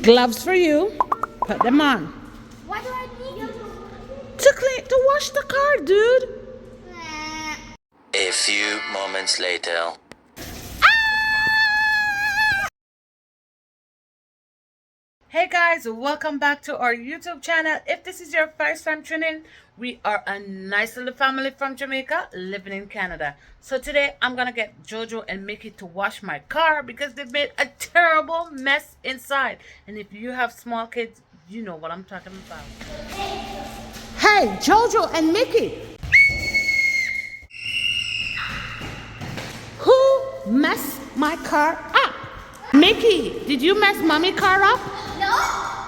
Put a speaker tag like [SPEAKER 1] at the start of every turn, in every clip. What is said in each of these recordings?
[SPEAKER 1] Gloves for you. Put them on.
[SPEAKER 2] Why do I need you?
[SPEAKER 1] To wash the car, dude.
[SPEAKER 3] A few moments later.
[SPEAKER 1] Hey guys, welcome back to our YouTube channel. If this is your first time tuning in, we are a nice little family from Jamaica living in Canada. So today I'm gonna get Jojo and Mickey to wash my car because they've made a terrible mess inside. And if you have small kids, you know what I'm talking about. Hey, Jojo and Mickey, who messed my car up? Mickey, did you mess mommy car up?
[SPEAKER 2] No.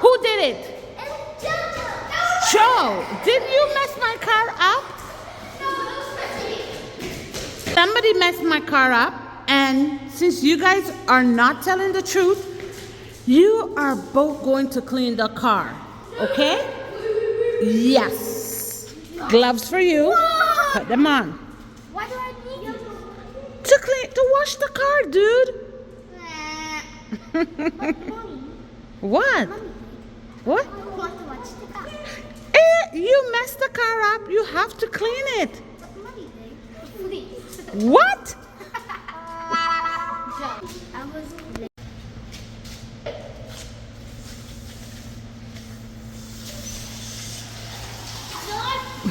[SPEAKER 1] Who did it?
[SPEAKER 2] It's Jojo.
[SPEAKER 1] Joe, did you mess my car up?
[SPEAKER 2] No, it was me.
[SPEAKER 1] Somebody messed my car up, and since you guys are not telling the truth, you are both going to clean the car, okay? Yes. Gloves for you. Put them on.
[SPEAKER 2] Why do I need you?
[SPEAKER 1] To wash the car, dude.
[SPEAKER 2] But mommy,
[SPEAKER 1] What? What?
[SPEAKER 2] I want to watch the car.
[SPEAKER 1] You messed the car up. You have to clean it.
[SPEAKER 2] But mommy, please.
[SPEAKER 1] What?
[SPEAKER 2] Joe, I was late.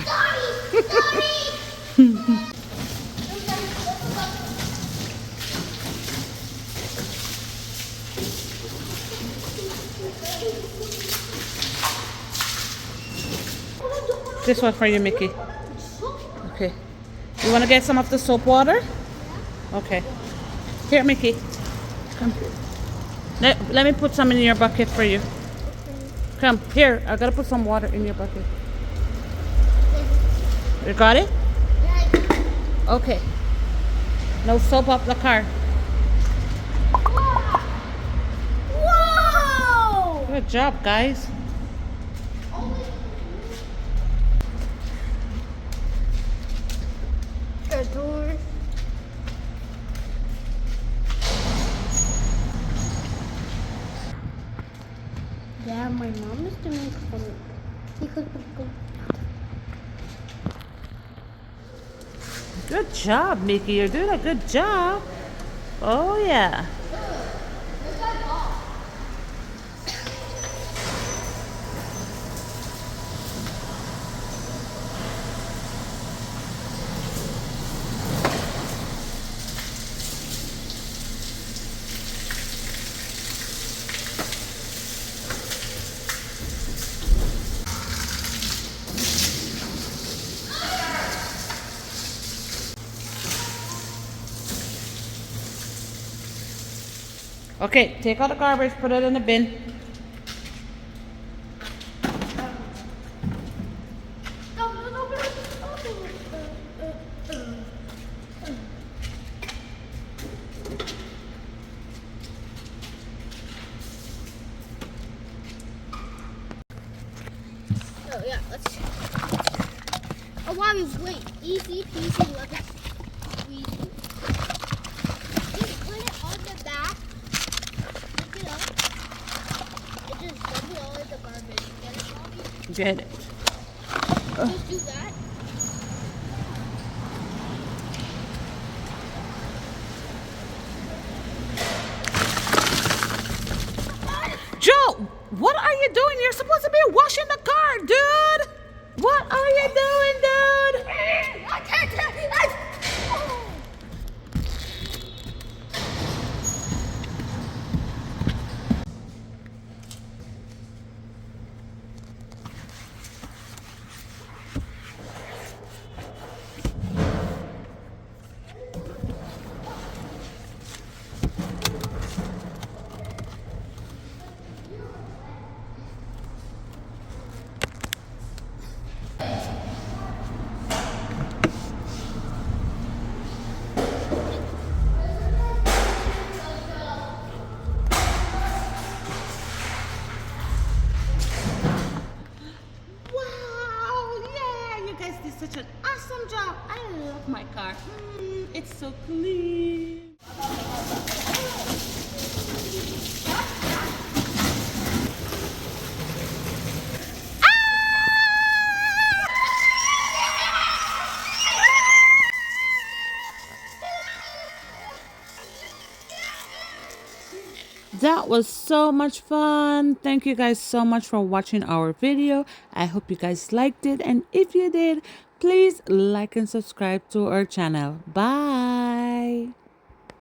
[SPEAKER 2] Sorry.
[SPEAKER 1] This one for you, Mickey. Okay. You want to get some of the soap water? Okay. Here, Mickey. Come. Let me put some in your bucket for you. Come, here. I got to put some water in your bucket. You got it? Okay. Now soap up the car.
[SPEAKER 2] Whoa!
[SPEAKER 1] Good job, guys.
[SPEAKER 2] The door. Yeah, my mom is doing something.
[SPEAKER 1] Good job, Mickey. You're doing a good job. Oh, yeah. Okay, take out the garbage, put it in the bin.
[SPEAKER 2] Oh yeah, let's. Oh wow, wait, easy peasy lemon squeezy. Just put it on the back, pick it up, and just dump it all in the garbage. Get it, Mommy?
[SPEAKER 1] Get it.
[SPEAKER 2] Just do that.
[SPEAKER 1] Joe, what are you doing? You're supposed to be washing the car, dude. What are you doing, dude?
[SPEAKER 2] I can't.
[SPEAKER 1] such an awesome job. I love my car. It's so clean. That was so much fun. Thank you guys so much for watching our video. I hope you guys liked it. And if you did, please like and subscribe to our channel. Bye.